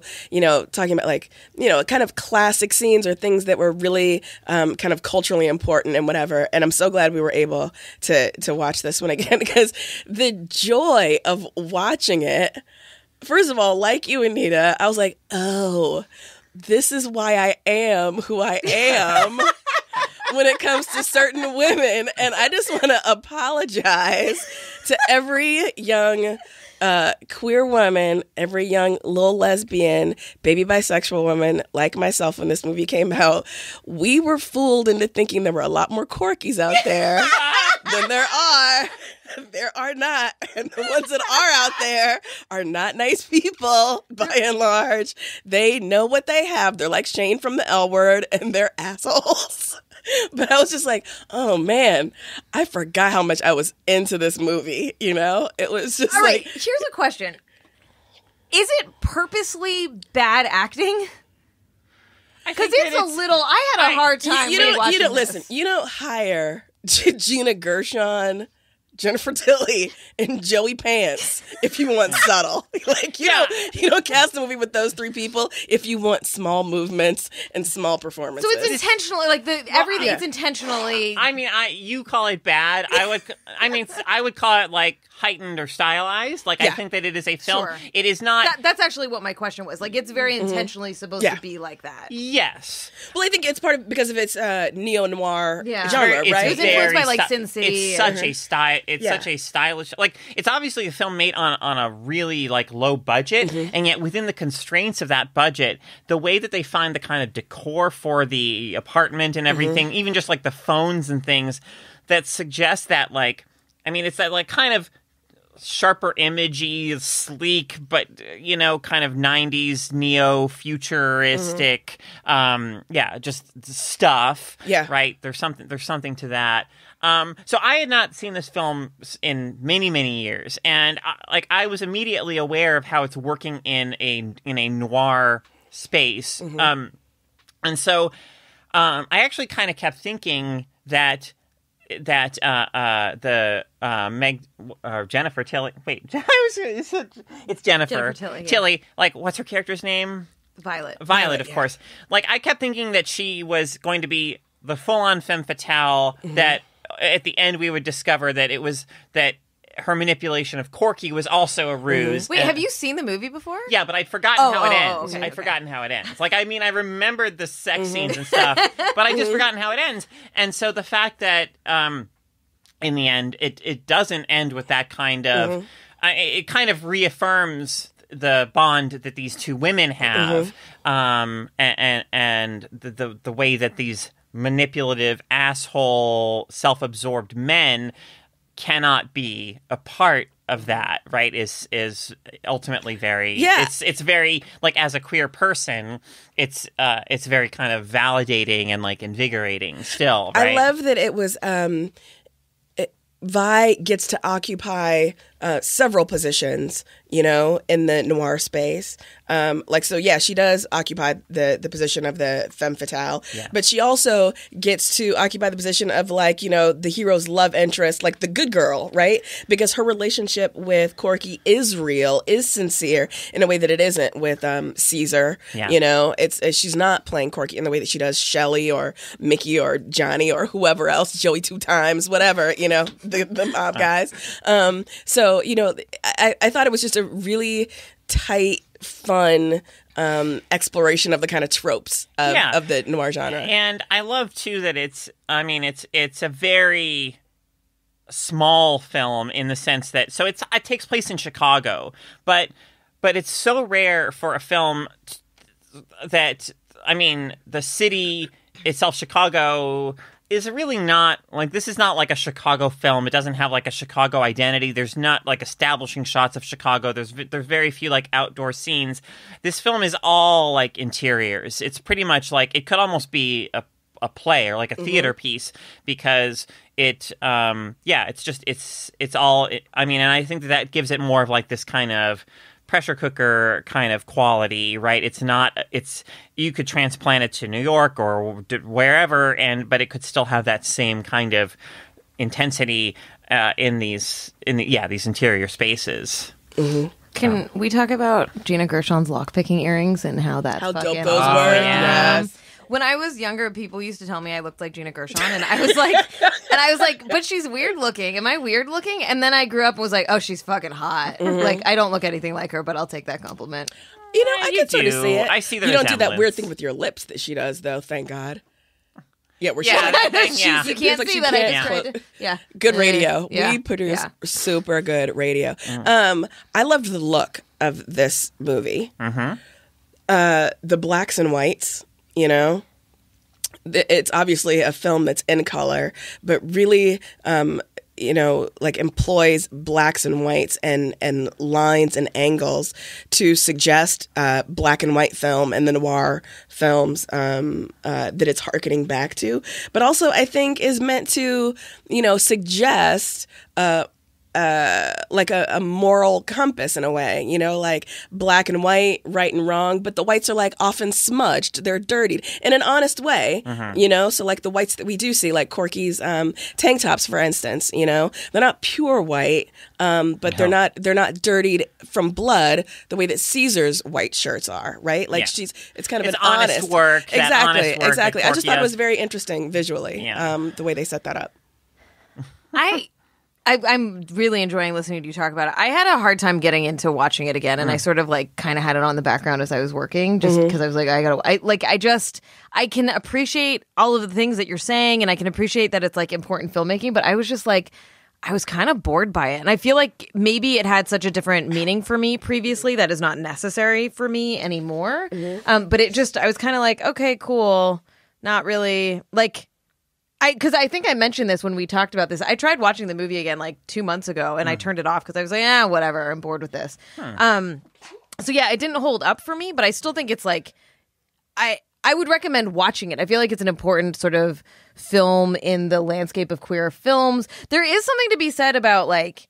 talking about kind of classic scenes or things that were really kind of culturally important and whatever. And I'm so glad we were able to watch this one again because the joy of watching it. First of all, like you, Anita, I was like, oh, this is why I am who I am when it comes to certain women. And I just want to apologize to every young queer woman, every young little lesbian, baby bisexual woman like myself when this movie came out. We were fooled into thinking there were a lot more Corkies out there than there are. There are not. And the ones that are out there are not nice people, by and large. They know what they have. They're like Shane from the L Word, and they're assholes. But I was just like, oh, man, I forgot how much I was into this movie, It was just All right, here's a question. Is it purposely bad acting? Because it's a little... I had a hard time rewatching this. Listen, you don't hire Gina Gershon, Jennifer Tilly, and Joey Pants if you want subtle. You don't cast a movie with those three people if you want small movements and small performances. So it's intentionally, everything is intentionally... I mean, you call it bad. I would call it, heightened or stylized. I think that it is a film. Sure. It is not... That's actually what my question was. It's very intentionally supposed to be like that. Yes. Well, I think it's part of because of its neo-noir genre, It's right? It was influeed by, Sin City. It's such a style... It's such a stylish... it's obviously a film made on a really, low budget, and yet within the constraints of that budget, the way that they find the kind of decor for the apartment and everything, even just, the phones and things, that suggest that, it's that, kind of sharper imagey, sleek, but, kind of 90s neo-futuristic, just stuff. Yeah. Right? There's something to that. So I had not seen this film in many, many years, and I was immediately aware of how it's working in a noir space. And so I actually kind of kept thinking that Jennifer Tilly. Wait, it's Jennifer Tilly. Yeah. Tilly. What's her character's name? Violet, of course. I kept thinking that she was going to be the full-on femme fatale that. At the end, we would discover that it was that her manipulation of Corky was also a ruse. Wait, have you seen the movie before? Yeah, but I'd forgotten how it ends. Okay, I'd forgotten how it ends. I remembered the sex scenes and stuff, but I'd just forgotten how it ends. And so the fact that in the end, it doesn't end with that kind of... it kind of reaffirms the bond that these two women have, and the way that these manipulative, asshole, self-absorbed men cannot be a part of that, right, is ultimately very it's very like as a queer person, it's very kind of validating and like invigorating still, right? I love that it was Vi gets to occupy several positions, you know, in the noir space. She does occupy the position of the femme fatale, but she also gets to occupy the position of, like, you know, the hero's love interest, like the good girl, right? Because her relationship with Corky is real, is sincere in a way that it isn't with Caesar. You know, she's not playing Corky in the way that she does Shelley or Mickey or Johnny or whoever else, Joey 2 times, whatever, you know, the mob guys. So, you know, I thought it was just a really tight, fun exploration of the kind of tropes of the noir genre. And I love, too, that it's a very small film in the sense that, so it takes place in Chicago, but it's so rare for a film that, I mean, the city itself, Chicago, is really not, like, this is not like a Chicago film. It doesn't have like a Chicago identity. There's not like establishing shots of Chicago. There's very few like outdoor scenes. This film is all like interiors. It's pretty much like, it could almost be a play or like a theater piece, because it's all, I mean, and I think that gives it more of like this kind of pressure cooker kind of quality, right? You could transplant it to New York or wherever, but it could still have that same kind of intensity in these interior spaces. Can we talk about Gina Gershon's lockpicking earrings and how dope those were? Yes. When I was younger, people used to tell me I looked like Gina Gershon, and I was like, but she's weird looking. Am I weird looking? And then I grew up and was like, oh, she's fucking hot. Like, I don't look anything like her, but I'll take that compliment. You know, I can sort of see it. I see the You don't do that resemblance. weird thing with your lips that she does, though. Thank God. Yeah, we're You can't see that. I just tried to, good radio. Yeah. We produce super good radio. I loved the look of this movie. The blacks and whites. You know, it's obviously a film that's in color, but really, you know, like employs blacks and whites and lines and angles to suggest black and white film and the noir films that it's hearkening back to. But also, I think, is meant to, you know, suggest like a moral compass in a way, you know, like black and white, right and wrong, but the whites are like often smudged, they're dirtied in an honest way, you know, so like the whites that we do see, like Corky's tank tops, for instance, you know, they're not pure white, but they're not dirtied from blood the way that Caesar's white shirts are, right? Like it's kind of it's an honest work. Exactly. I just thought it was very interesting visually, the way they set that up. I'm really enjoying listening to you talk about it. I had a hard time getting into watching it again, and I sort of like kind of had it on the background as I was working, just because I was like, I can appreciate all of the things that you're saying, and I can appreciate that it's like important filmmaking, but I was just like, I was kind of bored by it, and I feel like maybe it had such a different meaning for me previously that is not necessary for me anymore. But it just, I was kind of like, okay, cool, not really like. Because I think I mentioned this when we talked about this. I tried watching the movie again like 2 months ago, and I turned it off because I was like, whatever, I'm bored with this. So yeah, it didn't hold up for me, but I still think it's like, I would recommend watching it. I feel like it's an important sort of film in the landscape of queer films. There is something to be said about like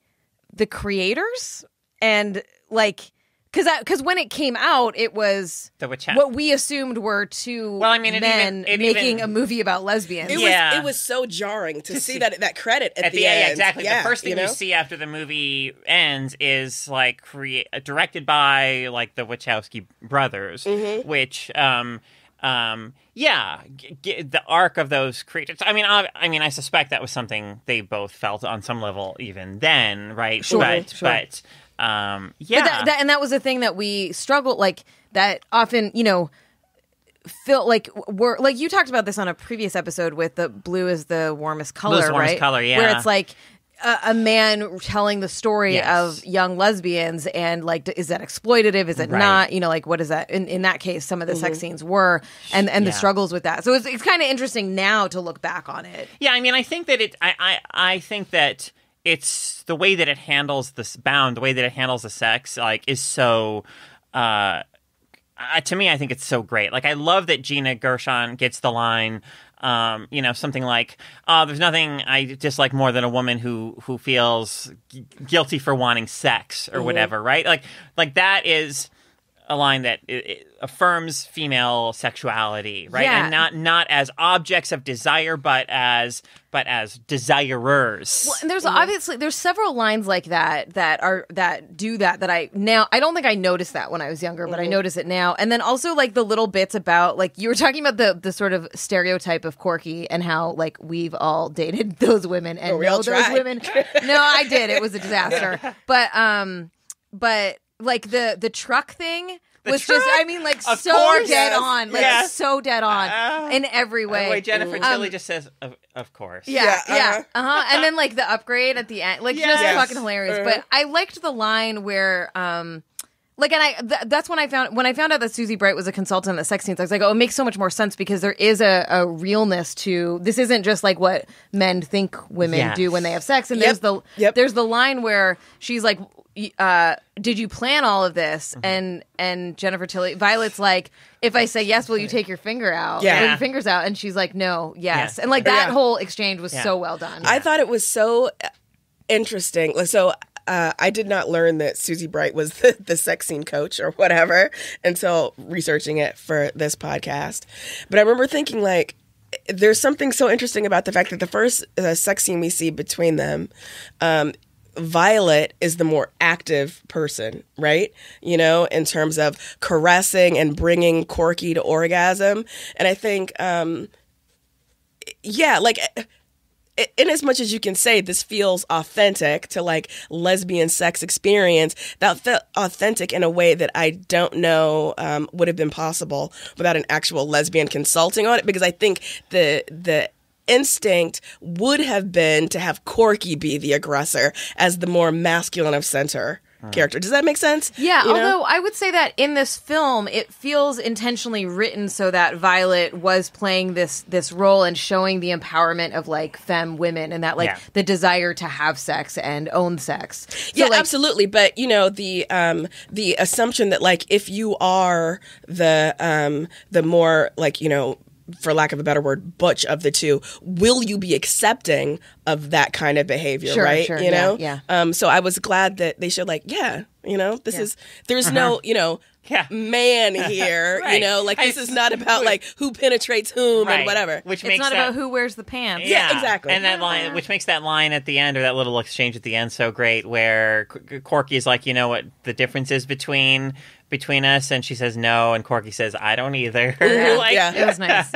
the creators and like. Because when it came out, it was what we assumed were two men making a movie about lesbians. It was so jarring to see that credit at the end. Yeah, exactly. The first thing you see after the movie ends is like directed by like the Wachowski brothers, which the arc of those creators. I mean, I suspect that was something they both felt on some level even then, right? Sure. But and that was a thing that we struggled, like that often, you know, feel like we're like you talked about this on a previous episode with the blue is the warmest color, Blue's the warmest right? color, yeah. Where it's like a man telling the story of young lesbians, and like, is that exploitative? Is it not? You know, like what is that? In that case, some of the sex scenes were, and the struggles with that. So it's kind of interesting now to look back on it. Yeah, I mean, I think that I think that it's the way that it handles this bound, the way that it handles the sex, like, is so. To me, I think it's so great. Like, I love that Gina Gershon gets the line, something like, there's nothing I dislike more than a woman who feels guilty for wanting sex or whatever, right? Like that is a line that it affirms female sexuality, right? Yeah. And not as objects of desire, but as desirers. Well, and there's obviously there's several lines like that do that I don't think I noticed that when I was younger, but I notice it now. And then also like the little bits about, like, you were talking about the sort of stereotype of Corky and how, like, we've all dated those women and know those women. No, I did. It was a disaster. But like the truck thing was just, I mean, like, so course. dead on. Like, Yes. so dead on in every way. The way Jennifer Tilly just says, of course. Yeah. And then, like, the upgrade at the end, like, just fucking hilarious. But I liked the line where, that's when I found out that Susie Bright was a consultant at sex scenes. I was like, oh, it makes so much more sense because there is a realness to this. Isn't just like what men think women do when they have sex. And there's the line where she's like, did you plan all of this? And Jennifer Tilly, Violet's like, if I say yes, will you take your finger out? Yeah. Or your fingers out? And she's like, no, yes. And like that whole exchange was so well done. I thought it was so interesting. So I did not learn that Susie Bright was the sex scene coach or whatever until researching it for this podcast. But I remember thinking, like, there's something so interesting about the fact that the first sex scene we see between them, Violet is the more active person, right? You know, in terms of caressing and bringing Corky to orgasm. And I think, like, in as much as you can say this feels authentic to, like, lesbian sex experience, that felt authentic in a way that I don't know would have been possible without an actual lesbian consulting on it, because I think the instinct would have been to have Corky be the aggressor as the more masculine of center character. Does that make sense? Yeah, although I would say that in this film, it feels intentionally written so that Violet was playing this role and showing the empowerment of, like, femme women and that, like, the desire to have sex and own sex. So, like, absolutely. But, you know, the assumption that, like, if you are the more, like, you know, for lack of a better word, butch of the two, will you be accepting of that kind of behavior, right? Sure, you know? yeah. So I was glad that they showed, like, this is, there's no, man here, Right. like, this is not about, like, who penetrates whom and whatever. Which it's makes not about who wears the pants. Yeah, exactly. And that line, which makes that line at the end, or that little exchange at the end, so great, where Corky's like, you know what the difference is between us, and she says no, and Corky says, I don't either. It was nice.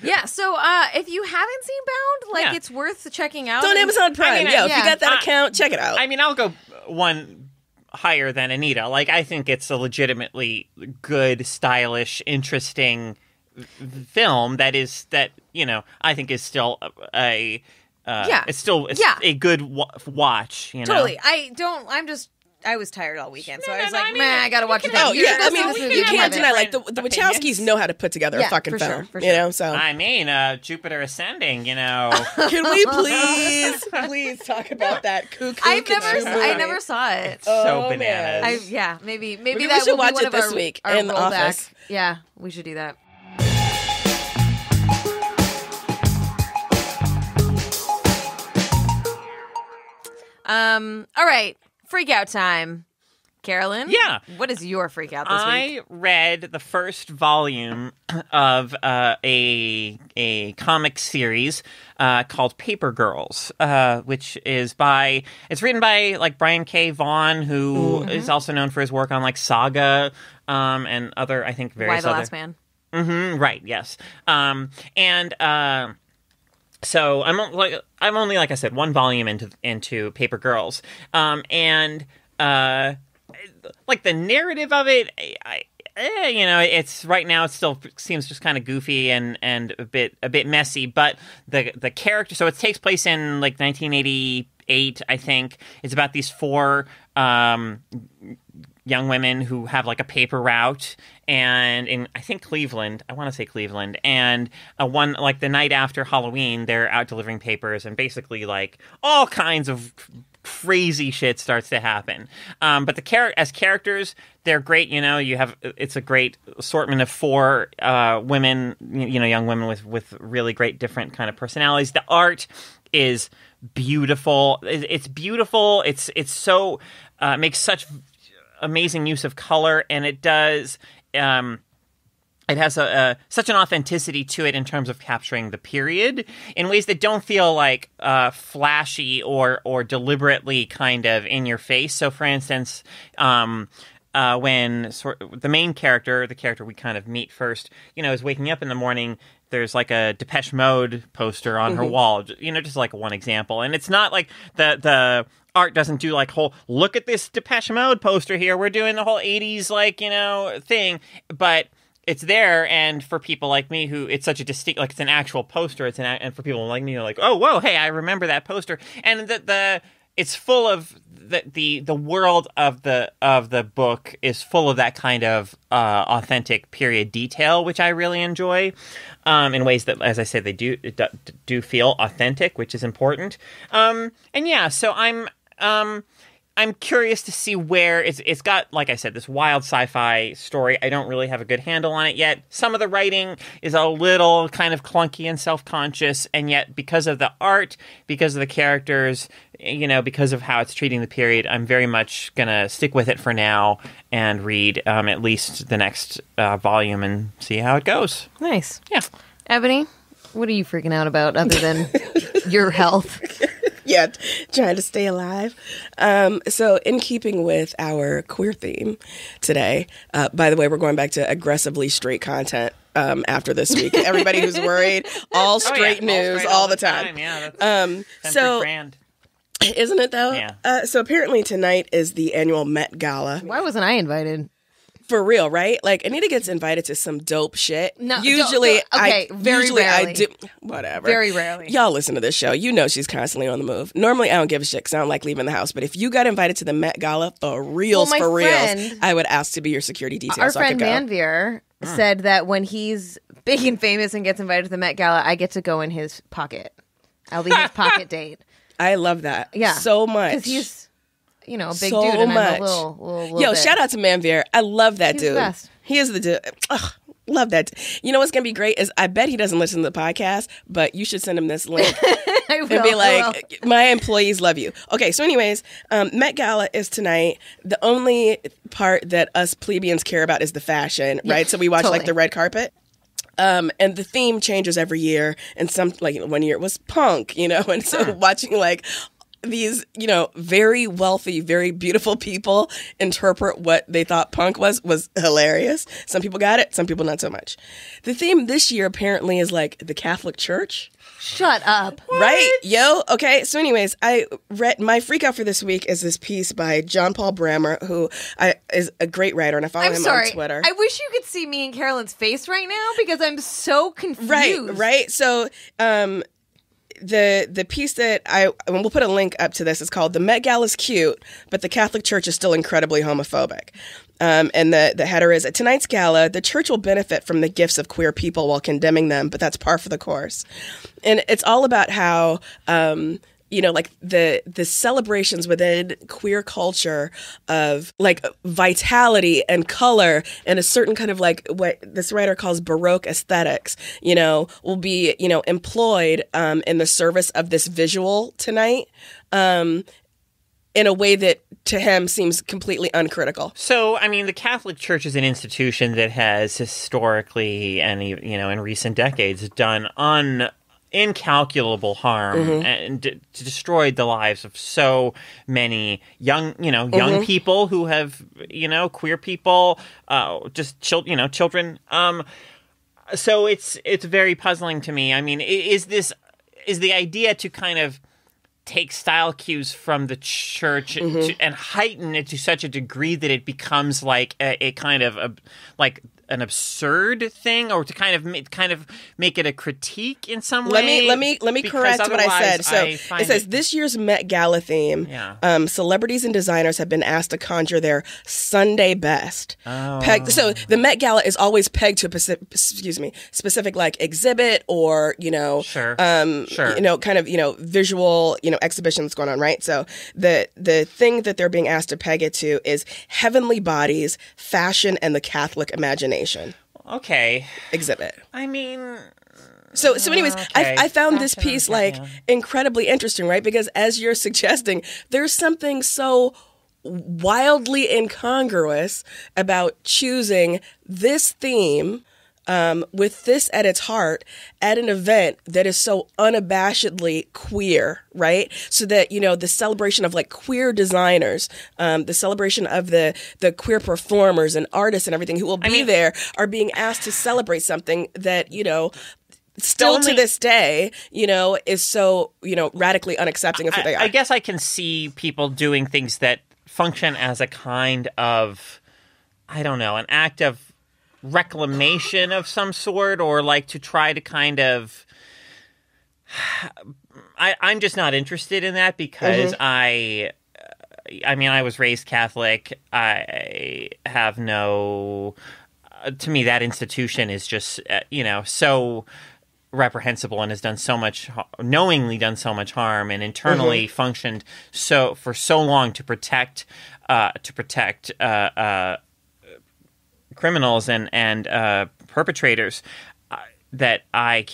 Yeah. So if you haven't seen Bound, it's worth checking out. It's on Amazon Prime. If you got that account, check it out. I mean, I'll go one higher than Anita. Like, I think it's a legitimately good, stylish, interesting film that I think is still it's a good watch. Totally. I was tired all weekend, so I was like, I gotta watch it. You can't deny, like, the Wachowskis know how to put together a fucking film. For sure. So I mean, Jupiter Ascending. Can we please talk about that cuckoo? I never saw it. So bananas. Maybe we that should will watch be one it of this our, week our in the rollback. office. Yeah, we should do that. All right. Freak out time. Carolyn? Yeah. What is your freak out this week? I read the first volume of a comic series called Paper Girls, which is it's written by, like, Brian K. Vaughan, who is also known for his work on, like, Saga and other, I think, various Why the other... Last Man? Mm-hmm, right, yes. So I'm only, like I said, one volume into Paper Girls, and like, the narrative of it, it's right now, it still seems just kind of goofy and a bit messy, but the character, so it takes place in, like, 1988, I think. It's about these four young women who have like a paper route, and in I think Cleveland, I want to say Cleveland, and one like the night after Halloween, they're out delivering papers, and basically like all kinds of crazy shit starts to happen. But as characters, they're great. It's a great assortment of 4 women, young women with really great different kind of personalities. The art is beautiful. It's beautiful. It's so makes such amazing use of color, and it does. It has such an authenticity to it in terms of capturing the period in ways that don't feel like flashy or deliberately kind of in your face. So, for instance, when the main character, the character we kind of meet first, is waking up in the morning, there's like a Depeche Mode poster on her wall, just like one example. And it's not like the art doesn't do like look at this Depeche Mode poster here. We're doing the whole 80s thing, but it's there, and for people like me who it's such a distinct, like it's an actual poster. And for people like me, you're like, oh, whoa, hey, I remember that poster. And it's full of the world of the book is full of that kind of authentic period detail, which I really enjoy, in ways that, as I said, they do feel authentic, which is important. And yeah, so I'm curious to see where it's got, like I said, this wild sci-fi story. I don't really have a good handle on it yet. Some of the writing is a little kind of clunky and self-conscious, and yet because of the art, because of the characters, because of how it's treating the period, I'm very much gonna stick with it for now and read at least the next volume and see how it goes. Nice. Yeah. Ebony, what are you freaking out about other than your health? Yeah, trying to stay alive. So in keeping with our queer theme today, by the way, we're going back to aggressively straight content after this week. Everybody who's worried, all straight news all the time. Yeah, that's so brand. Isn't it though? Yeah. So apparently tonight is the annual Met Gala. Why wasn't I invited? For real, right? Like, Anita gets invited to some dope shit. No, usually, very rarely. I do. Whatever. Very rarely. Y'all listen to this show. You know she's constantly on the move. Normally, I don't give a shit because I don't like leaving the house. But if you got invited to the Met Gala, for reals, I would ask to be your security detail. Our so friend I could go. Manveer said that when he's big and famous and gets invited to the Met Gala, I get to go in his pocket. I'll be his pocket date. I love that. Yeah. So much. Because he's, a big So dude and much. I'm a little Yo, bit. shout out to Manveer. I love that He's dude. the best. He is the dude. Ugh, love that. You know what's going to be great is I bet he doesn't listen to the podcast, but you should send him this link. I will, and be like, my employees love you. Okay, so anyways, Met Gala is tonight. The only part that us plebeians care about is the fashion, right? So we watch like the red carpet. And the theme changes every year. And some, like 1 year it was punk, and so watching like these, very wealthy, very beautiful people interpret what they thought punk was hilarious. Some people got it, some people not so much. The theme this year apparently is like the Catholic Church. Shut up. Right? Yo, okay. So anyways, I read, my freak out for this week is this piece by John Paul Brammer, who is a great writer, and I follow him on Twitter. I wish you could see me and Carolyn's face right now because I'm so confused. Right. So, the piece that we'll put a link up to this, is called "The Met Gala's Cute, but the Catholic Church is still incredibly homophobic." And the header is, "At tonight's gala, the church will benefit from the gifts of queer people while condemning them, but that's par for the course." And it's all about how, like the celebrations within queer culture of like vitality and color and a certain kind of like what this writer calls Baroque aesthetics, will be, employed in the service of this visual tonight. In a way that, to him, seems completely uncritical. So, I mean, the Catholic Church is an institution that has historically and, in recent decades done incalculable harm and destroyed the lives of so many young people who have, queer people, just children. So it's very puzzling to me. I mean, is the idea to kind of take style cues from the church and heighten it to such a degree that it becomes like a kind of like an absurd thing, or to kind of make it a critique in some way? Let me correct what I said. So it says this year's Met Gala theme. Yeah. Celebrities and designers have been asked to conjure their Sunday best. Oh. So the Met Gala is always pegged to a specific like exhibit or Sure. kind of visual exhibition that's going on, right? So the thing that they're being asked to peg it to is heavenly bodies, fashion, and the Catholic imagination. Okay. Exhibit. I mean, So anyways, okay. I found this Fashion, piece yeah. incredibly interesting, right? Because as you're suggesting, there's something so wildly incongruous about choosing this theme with this at its heart at an event that is so unabashedly queer, right? So that, the celebration of like queer designers, the celebration of the queer performers and artists and everything who will be there are being asked to celebrate something that, still to this day, is so, radically unaccepting of who they are. I guess I can see people doing things that function as a kind of, I don't know, an act of reclamation of some sort, or like to try to kind of I'm just not interested in that because I was raised Catholic. I have no to me that institution is just so reprehensible and has done so much knowingly done so much harm and internally functioned for so long to protect criminals and perpetrators that I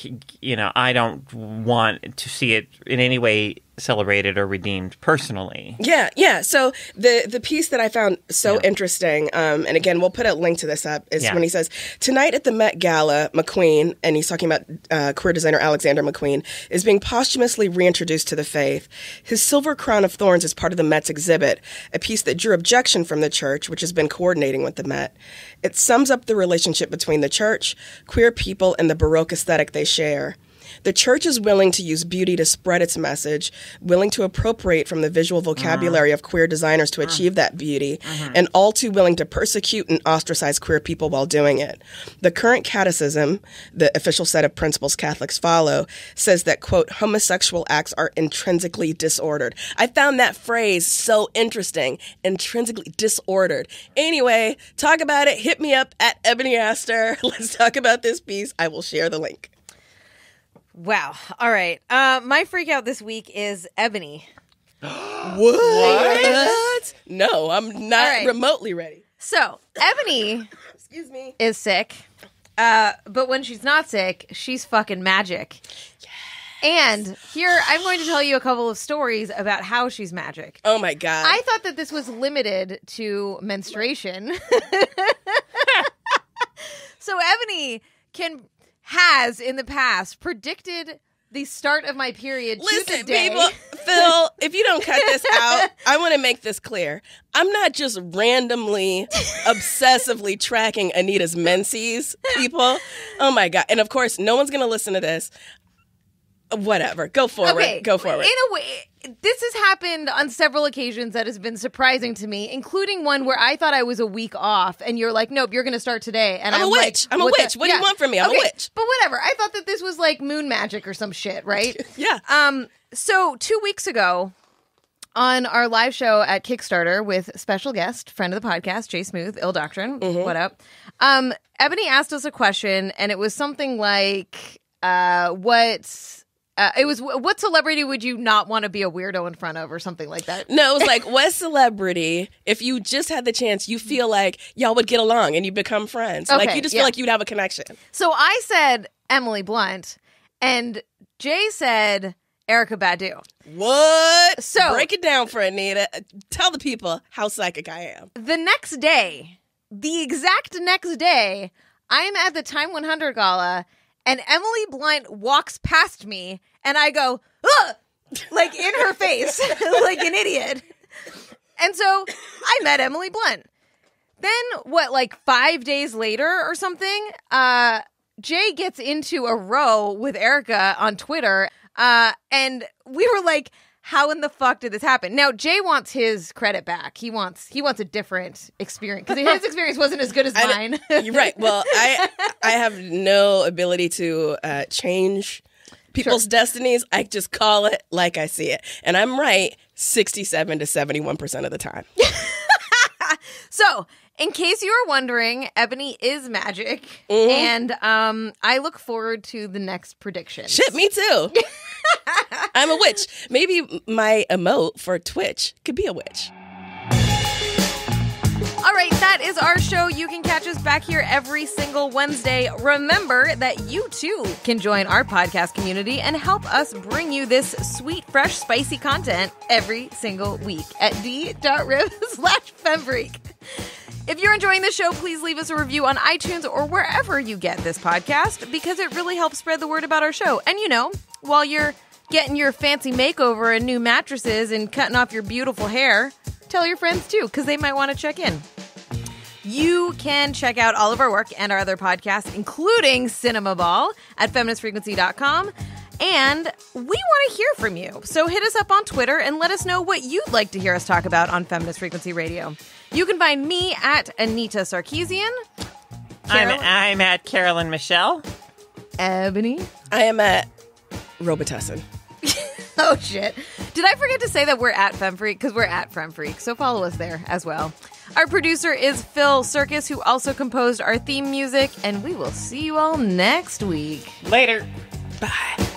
don't want to see it in any way celebrated or redeemed personally. Yeah. So the piece that I found so interesting, and again, we'll put a link to this up, is when he says, tonight at the Met Gala, McQueen, and he's talking about queer designer Alexander McQueen, is being posthumously reintroduced to the faith. His silver crown of thorns is part of the Met's exhibit, a piece that drew objection from the church, which has been coordinating with the Met. It sums up the relationship between the church, queer people, and the Baroque aesthetic they share. The church is willing to use beauty to spread its message, willing to appropriate from the visual vocabulary of queer designers to achieve that beauty, and all too willing to persecute and ostracize queer people while doing it. The current catechism, the official set of principles Catholics follow, says that, quote, homosexual acts are intrinsically disordered. I found that phrase so interesting, intrinsically disordered. Anyway, talk about it. Hit me up at Ebony Aster. Let's talk about this piece. I will share the link. Wow. All right. My freak out this week is Ebony. What? No, I'm not remotely ready. So, Ebony Excuse me. is sick, but when she's not sick, she's fucking magic. Yes. And here, I'm going to tell you a couple of stories about how she's magic. Oh my God. I thought that this was limited to menstruation. So, Ebony has in the past predicted the start of my period. Listen, to today. people, Phil, if you don't cut this out, I want to make this clear. I'm not just randomly, obsessively tracking Anita's menses, people. Oh my God. And of course, no one's going to listen to this. Whatever. Go forward. Okay. Go forward. In a way, this has happened on several occasions that has been surprising to me, including one where I thought I was a week off, and you're like, nope, you're going to start today. And I'm a witch. I'm a witch. What do you want from me? I'm a witch. But whatever. I thought that this was like moon magic or some shit, right? Yeah. So 2 weeks ago, on our live show at Kickstarter with special guest, friend of the podcast, Jay Smooth, Ill Doctrine, what up? Ebony asked us a question, and it was something like, what celebrity would you not want to be a weirdo in front of, or something like that? No, it was like, what celebrity, if you just had the chance, you feel like y'all would get along and you become friends? Okay, like, you just feel like you'd have a connection. So I said Emily Blunt, and Jay said Erykah Badu. What? So break it down for Anita. Tell the people how psychic I am. The next day, the exact next day, I'm at the Time 100 Gala, and Emily Blunt walks past me, and I go, ugh! Like in her face, like an idiot. And so I met Emily Blunt. Then, 5 days later or something, Jay gets into a row with Erykah on Twitter, and we were like, how in the fuck did this happen? Now, Jay wants his credit back. He wants a different experience because his experience wasn't as good as mine. You're right. Well, I have no ability to change people's destinies. I just call it like I see it. And I'm right 67 to 71% of the time. So, in case you were wondering, Ebony is magic. And I look forward to the next prediction. Shit, me too. I'm a witch. Maybe my emote for Twitch could be a witch. All right, that is our show. You can catch us back here every single Wednesday. Remember that you, too, can join our podcast community and help us bring you this sweet, fresh, spicy content every single week at d.rib/FemFreak. If you're enjoying the show, please leave us a review on iTunes or wherever you get this podcast because it really helps spread the word about our show. And, while you're getting your fancy makeover and new mattresses and cutting off your beautiful hair, tell your friends, too, because they might want to check in. You can check out all of our work and our other podcasts, including Cinema Ball, at feministfrequency.com. And we want to hear from you. So hit us up on Twitter and let us know what you'd like to hear us talk about on Feminist Frequency Radio. You can find me at Anita Sarkeesian. I'm at Carolyn Michelle. Ebony. I am at Robitussin. Oh, shit. Did I forget to say that we're at FemFreak? Because we're at FemFreak, so follow us there as well. Our producer is Phil Circus, who also composed our theme music, and we will see you all next week. Later. Bye.